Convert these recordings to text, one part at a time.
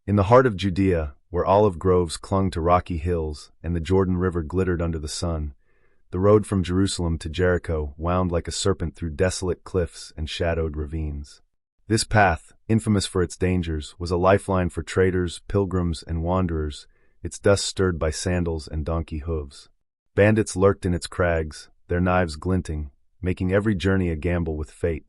In the heart of Judea, where olive groves clung to rocky hills and the Jordan River glittered under the sun, the road from Jerusalem to Jericho wound like a serpent through desolate cliffs and shadowed ravines. This path, infamous for its dangers, was a lifeline for traders, pilgrims, and wanderers, its dust stirred by sandals and donkey hooves. Bandits lurked in its crags, their knives glinting, making every journey a gamble with fate.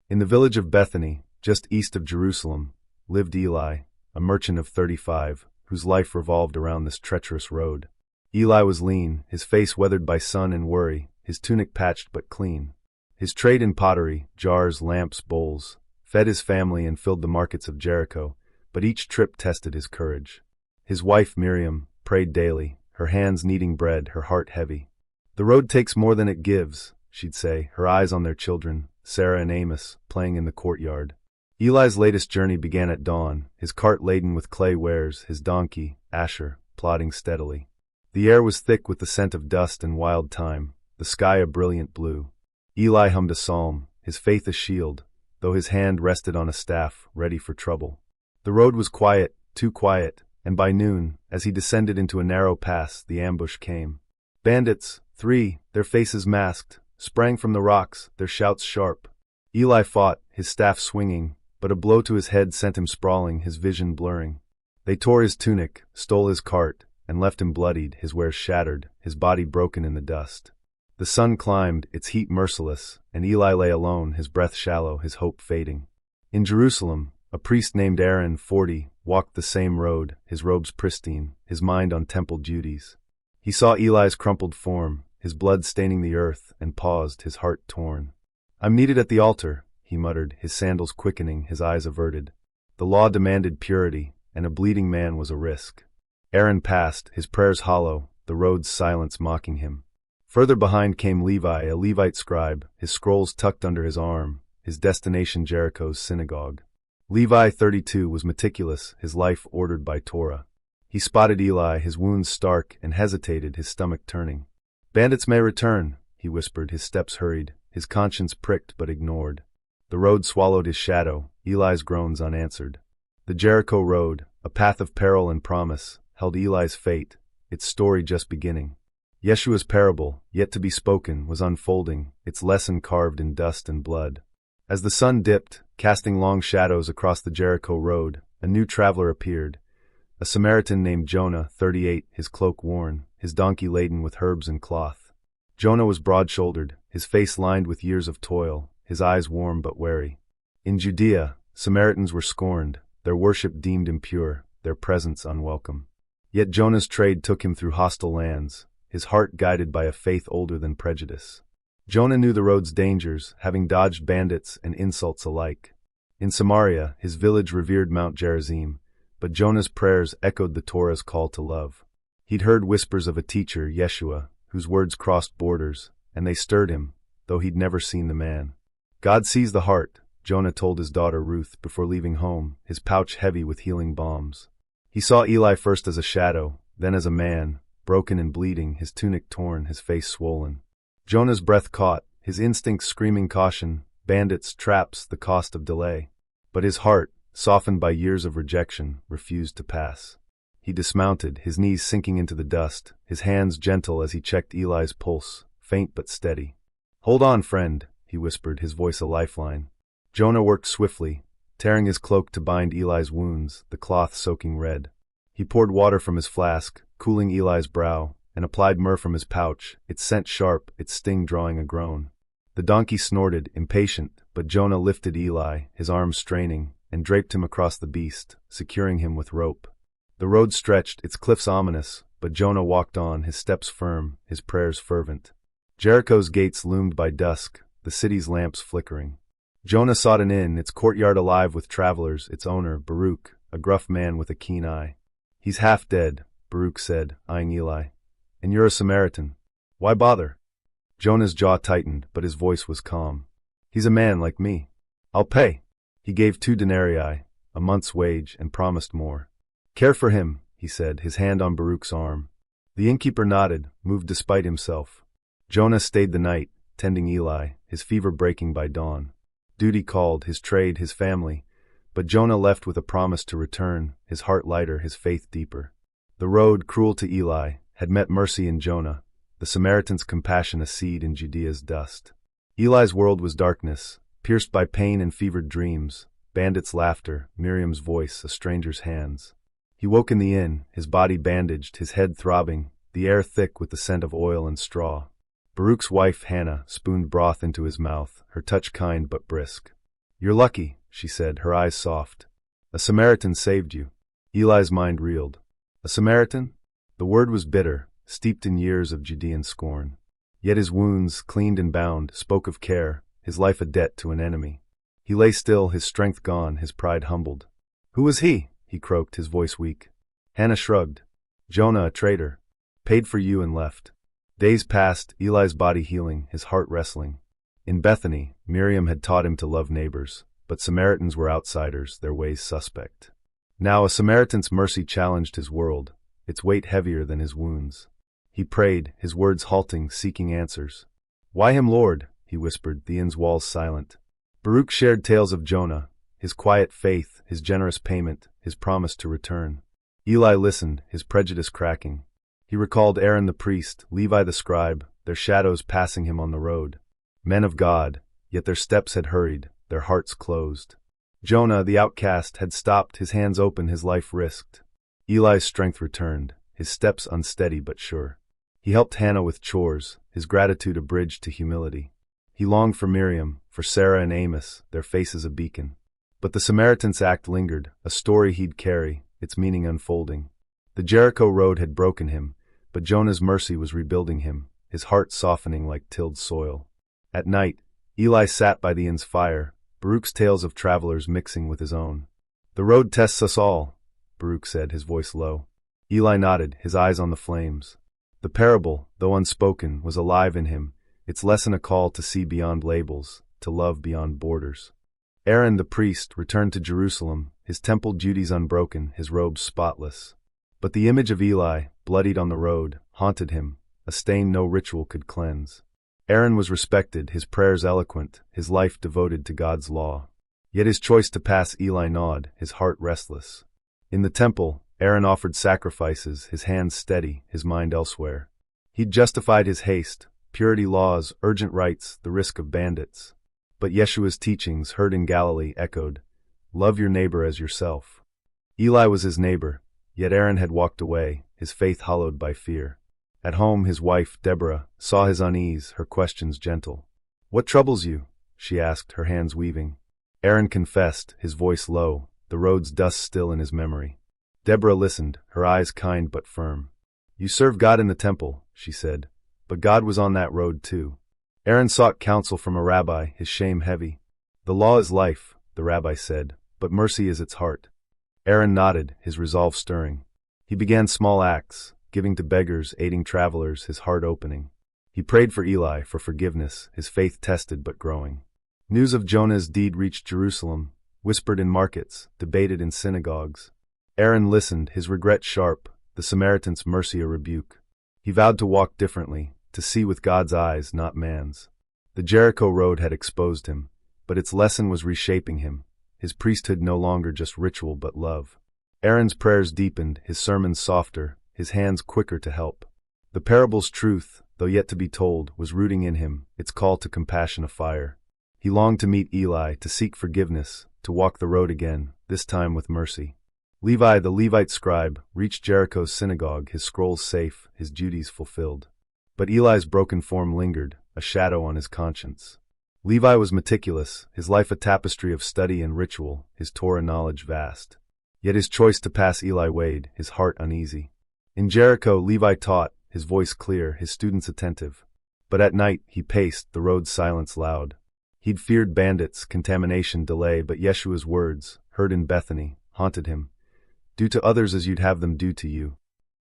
In the village of Bethany, just east of Jerusalem, lived Eli, a merchant of 35, whose life revolved around this treacherous road. Eli was lean, his face weathered by sun and worry, his tunic patched but clean. His trade in pottery, jars, lamps, bowls, fed his family and filled the markets of Jericho, but each trip tested his courage. His wife, Miriam, prayed daily, her hands kneading bread, her heart heavy. "The road takes more than it gives," she'd say, her eyes on their children, Sarah and Amos, playing in the courtyard. Eli's latest journey began at dawn, his cart laden with clay wares, his donkey, Asher, plodding steadily. The air was thick with the scent of dust and wild thyme, the sky a brilliant blue. Eli hummed a psalm, his faith a shield, though his hand rested on a staff, ready for trouble. The road was quiet, too quiet, and by noon, as he descended into a narrow pass, the ambush came. Bandits, 3, their faces masked, sprang from the rocks, their shouts sharp. Eli fought, his staff swinging, but a blow to his head sent him sprawling, his vision blurring. They tore his tunic, stole his cart, and left him bloodied, his wares shattered, his body broken in the dust. The sun climbed, its heat merciless, and Eli lay alone, his breath shallow, his hope fading. In Jerusalem, a priest named Aaron, 40, walked the same road, his robes pristine, his mind on temple duties. He saw Eli's crumpled form, his blood staining the earth, and paused, his heart torn. "I'm needed at the altar," he muttered, his sandals quickening, his eyes averted. The law demanded purity, and a bleeding man was a risk. Aaron passed, his prayers hollow, the road's silence mocking him. Further behind came Levi, a Levite scribe, his scrolls tucked under his arm, his destination Jericho's synagogue. Levi, 32, was meticulous, his life ordered by Torah. He spotted Eli, his wounds stark, and hesitated, his stomach turning. "Bandits may return," he whispered, his steps hurried, his conscience pricked but ignored. The road swallowed his shadow, Eli's groans unanswered. The Jericho road, a path of peril and promise, held Eli's fate, its story just beginning. Yeshua's parable, yet to be spoken, was unfolding, its lesson carved in dust and blood. As the sun dipped, casting long shadows across the Jericho road, a new traveler appeared. A Samaritan named Jonah, 38, his cloak worn, his donkey laden with herbs and cloth. Jonah was broad-shouldered, his face lined with years of toil, his eyes warm but wary. In Judea, Samaritans were scorned, their worship deemed impure, their presence unwelcome. Yet Jonah's trade took him through hostile lands, his heart guided by a faith older than prejudice. Jonah knew the road's dangers, having dodged bandits and insults alike. In Samaria, his village revered Mount Gerizim, but Jonah's prayers echoed the Torah's call to love. He'd heard whispers of a teacher, Yeshua, whose words crossed borders, and they stirred him, though he'd never seen the man. "God sees the heart," Jonah told his daughter Ruth before leaving home, his pouch heavy with healing balms. He saw Eli first as a shadow, then as a man, broken and bleeding, his tunic torn, his face swollen. Jonah's breath caught, his instincts screaming caution, bandits, traps, the cost of delay. But his heart, softened by years of rejection, refused to pass. He dismounted, his knees sinking into the dust, his hands gentle as he checked Eli's pulse, faint but steady. "Hold on, friend," he whispered, his voice a lifeline. Jonah worked swiftly, tearing his cloak to bind Eli's wounds, the cloth soaking red. He poured water from his flask, cooling Eli's brow, and applied myrrh from his pouch, its scent sharp, its sting drawing a groan. The donkey snorted, impatient, but Jonah lifted Eli, his arms straining, and draped him across the beast, securing him with rope. The road stretched, its cliffs ominous, but Jonah walked on, his steps firm, his prayers fervent. Jericho's gates loomed by dusk, the city's lamps flickering. Jonah sought an inn, its courtyard alive with travelers, its owner, Baruch, a gruff man with a keen eye. "He's half dead," Baruch said, eyeing Eli. "And you're a Samaritan. Why bother?" Jonah's jaw tightened, but his voice was calm. "He's a man like me. I'll pay." He gave 2 denarii, a month's wage, and promised more. "Care for him," he said, his hand on Baruch's arm. The innkeeper nodded, moved despite himself. Jonah stayed the night, tending Eli, his fever breaking by dawn. Duty called, his trade, his family, But Jonah left with a promise to return, his heart lighter, his faith deeper. The road, cruel to Eli, had met mercy in Jonah, the Samaritan's compassion a seed in Judea's dust. Eli's world was darkness, pierced by pain and fevered dreams, bandits' laughter, Miriam's voice, a stranger's hands. He woke in the inn, his body bandaged, his head throbbing, the air thick with the scent of oil and straw. Baruch's wife, Hannah, spooned broth into his mouth, her touch kind but brisk. "You're lucky," she said, her eyes soft. "A Samaritan saved you." Eli's mind reeled. A Samaritan? The word was bitter, steeped in years of Judean scorn. Yet his wounds, cleaned and bound, spoke of care, his life a debt to an enemy. He lay still, his strength gone, his pride humbled. "Who was he?" he croaked, his voice weak. Hannah shrugged. "Jonah, a traitor. Paid for you and left." Days passed, Eli's body healing, his heart wrestling. In Bethany, Miriam had taught him to love neighbors, but Samaritans were outsiders, their ways suspect. Now a Samaritan's mercy challenged his world, its weight heavier than his wounds. He prayed, his words halting, seeking answers. "Why him, Lord?" he whispered, the inn's walls silent. Baruch shared tales of Jonah, his quiet faith, his generous payment, his promise to return. Eli listened, his prejudice cracking. He recalled Aaron the priest, Levi the scribe, their shadows passing him on the road. Men of God, yet their steps had hurried, their hearts closed. Jonah, the outcast, had stopped, his hands open, his life risked. Eli's strength returned, his steps unsteady but sure. He helped Hannah with chores, his gratitude a bridge to humility. He longed for Miriam, for Sarah and Amos, their faces a beacon. But the Samaritan's act lingered, a story he'd carry, its meaning unfolding. The Jericho road had broken him, but Jonah's mercy was rebuilding him, his heart softening like tilled soil. At night, Eli sat by the inn's fire, Baruch's tales of travelers mixing with his own. "The road tests us all," Baruch said, his voice low. Eli nodded, his eyes on the flames. The parable, though unspoken, was alive in him, its lesson a call to see beyond labels, to love beyond borders. Aaron the priest returned to Jerusalem, his temple duties unbroken, his robes spotless. But the image of Eli, bloodied on the road, haunted him, a stain no ritual could cleanse. Aaron was respected, his prayers eloquent, his life devoted to God's law. Yet his choice to pass Eli gnawed, his heart restless. In the temple, Aaron offered sacrifices, his hands steady, his mind elsewhere. He'd justified his haste, purity laws, urgent rites, the risk of bandits. But Yeshua's teachings, heard in Galilee, echoed, "Love your neighbor as yourself." Eli was his neighbor, yet Aaron had walked away, his faith hollowed by fear. At home, his wife, Deborah, saw his unease, her questions gentle. "What troubles you?" she asked, her hands weaving. Aaron confessed, his voice low, the road's dust still in his memory. Deborah listened, her eyes kind but firm. "You serve God in the temple," she said, "but God was on that road too." Aaron sought counsel from a rabbi, his shame heavy. "The law is life," the rabbi said, "but mercy is its heart." Aaron nodded, his resolve stirring. He began small acts, giving to beggars, aiding travelers, his heart opening. He prayed for Eli, for forgiveness, his faith tested but growing. News of Jonah's deed reached Jerusalem, whispered in markets, debated in synagogues. Aaron listened, his regret sharp, the Samaritan's mercy a rebuke. He vowed to walk differently, to see with God's eyes, not man's. The Jericho road had exposed him, but its lesson was reshaping him, his priesthood no longer just ritual but love. Aaron's prayers deepened, his sermons softer, his hands quicker to help. The parable's truth, though yet to be told, was rooting in him, its call to compassion afire. He longed to meet Eli, to seek forgiveness, to walk the road again, this time with mercy. Levi, the Levite scribe, reached Jericho's synagogue, his scrolls safe, his duties fulfilled. But Eli's broken form lingered, a shadow on his conscience. Levi was meticulous, his life a tapestry of study and ritual, his Torah knowledge vast. Yet his choice to pass Eli weighed, his heart uneasy. In Jericho, Levi taught, his voice clear, his students attentive. But at night, he paced, the road's silence loud. He'd feared bandits, contamination, delay, but Yeshua's words, heard in Bethany, haunted him. "Do to others as you'd have them do to you."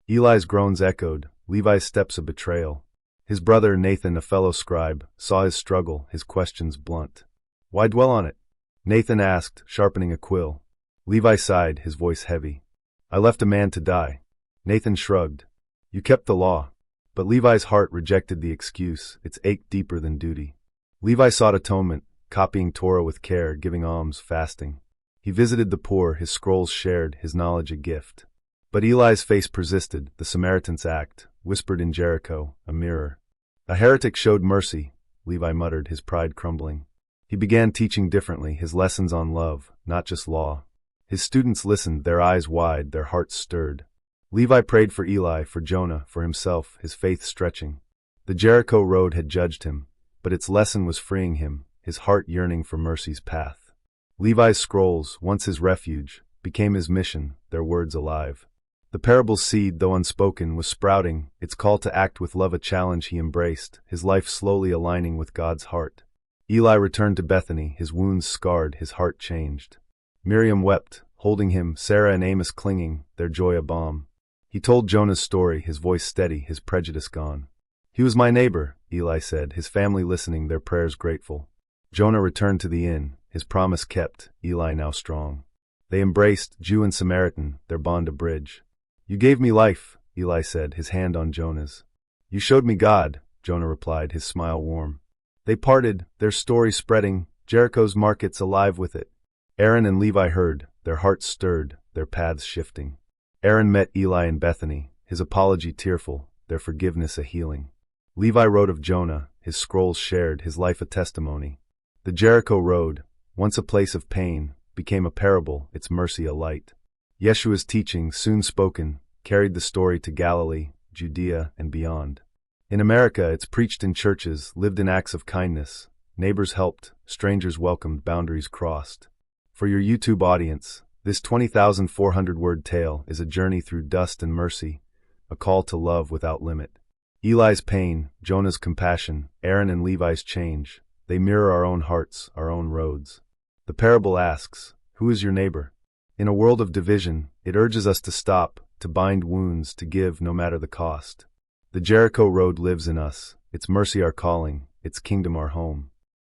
Eli's groans echoed, Levi's steps a betrayal. His brother Nathan, a fellow scribe, saw his struggle, his questions blunt. "Why dwell on it?" Nathan asked, sharpening a quill. Levi sighed, his voice heavy. "I left a man to die." Nathan shrugged. "You kept the law." But Levi's heart rejected the excuse, its ache deeper than duty. Levi sought atonement, copying Torah with care, giving alms, fasting. He visited the poor, his scrolls shared, his knowledge a gift. But Eli's face persisted, the Samaritan's act, whispered in Jericho, a mirror. A heretic showed mercy, Levi muttered, his pride crumbling. He began teaching differently, his lessons on love, not just law. His students listened, their eyes wide, their hearts stirred. Levi prayed for Eli, for Jonah, for himself, his faith stretching. The Jericho road had judged him, but its lesson was freeing him, his heart yearning for mercy's path. Levi's scrolls, once his refuge, became his mission, their words alive. The parable's seed, though unspoken, was sprouting, its call to act with love a challenge he embraced, his life slowly aligning with God's heart. Eli returned to Bethany, his wounds scarred, his heart changed. Miriam wept, holding him, Sarah and Amos clinging, their joy a balm. He told Jonah's story, his voice steady, his prejudice gone. "He was my neighbor," Eli said, his family listening, their prayers grateful. Jonah returned to the inn, his promise kept, Eli now strong. They embraced, Jew and Samaritan, their bond a bridge. "You gave me life," Eli said, his hand on Jonah's. "You showed me God," Jonah replied, his smile warm. They parted, their story spreading, Jericho's markets alive with it. Aaron and Levi heard, their hearts stirred, their paths shifting. Aaron met Eli in Bethany, his apology tearful, their forgiveness a healing. Levi wrote of Jonah, his scrolls shared, his life a testimony. The Jericho road, once a place of pain, became a parable, its mercy a light. Yeshua's teaching, soon spoken, carried the story to Galilee, Judea, and beyond. In America, it's preached in churches, lived in acts of kindness. Neighbors helped, strangers welcomed, boundaries crossed. For your YouTube audience, this 20,400-word tale is a journey through dust and mercy, a call to love without limit. Eli's pain, Jonah's compassion, Aaron and Levi's change, they mirror our own hearts, our own roads. The parable asks, who is your neighbor? In a world of division, it urges us to stop, to bind wounds, to give no matter the cost. The Jericho road lives in us, its mercy our calling, its kingdom our home.